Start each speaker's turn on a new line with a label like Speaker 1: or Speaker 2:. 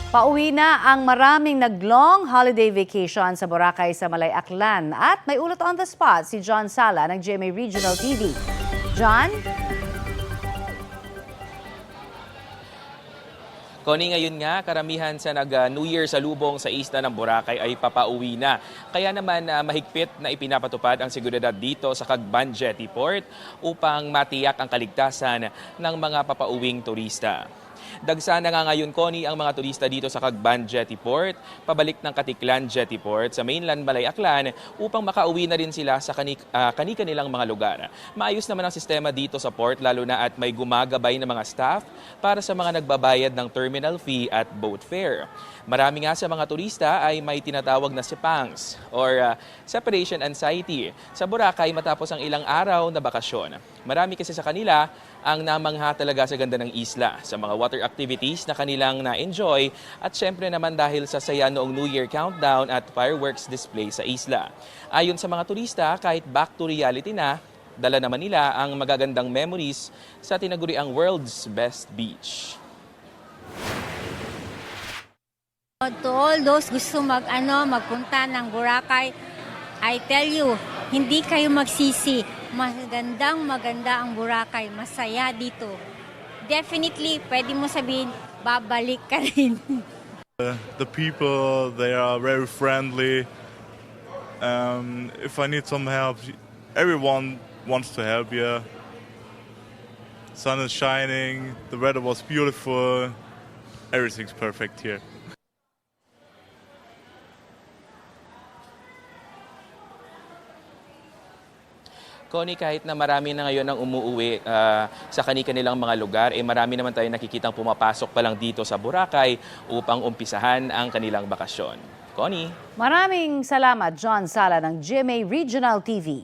Speaker 1: Pauwi na ang maraming nag-long holiday vacation sa Boracay sa Malay Aklan. At may ulat on the spot si John Sala ng GMA Regional TV. John?
Speaker 2: Connie, ngayon nga, karamihan sa nag-New Year sa lubong sa isla ng Boracay ay papauwi na. Kaya naman mahigpit na ipinapatupad ang seguridad dito sa Cagban Jetty Port upang matiyak ang kaligtasan ng mga papauwing turista. Dagsa na nga ngayon, Connie, ang mga turista dito sa Cagban Jetty Port, pabalik ng Katiklan Jetty Port sa mainland Malay Aklan upang makauwi na rin sila sa kani-kanilang mga lugar. Maayos naman ang sistema dito sa port lalo na at may gumagabay na mga staff para sa mga nagbabayad ng terminal fee at boat fare. Marami nga sa mga turista ay may tinatawag na SEPANGS or separation anxiety sa Boracay matapos ang ilang araw na bakasyon. Marami kasi sa kanila ang namangha talaga sa ganda ng isla, sa mga water activities na kanilang na-enjoy at syempre naman dahil sa saya noong New Year countdown at fireworks display sa isla. Ayon sa mga turista, kahit back to reality na, dala naman nila ang magagandang memories sa tinaguriang world's best beach.
Speaker 3: To all those gusto magpunta ng Boracay, I tell you, hindi kayo magsisi. Maganda ang Boracay, masaya dito. Definitely, pwede mo sabihin, babalik ka rin.
Speaker 4: The people, they are very friendly. If I need some help, everyone wants to help you. Sun is shining, the weather was beautiful, everything's perfect here.
Speaker 2: Connie, kahit na marami na ngayon ang umuuwi sa kani-kanilang mga lugar, marami naman tayo nakikitang pumapasok pa lang dito sa Boracay upang umpisahan ang kanilang bakasyon. Connie?
Speaker 1: Maraming salamat, John Sala ng GMA Regional TV.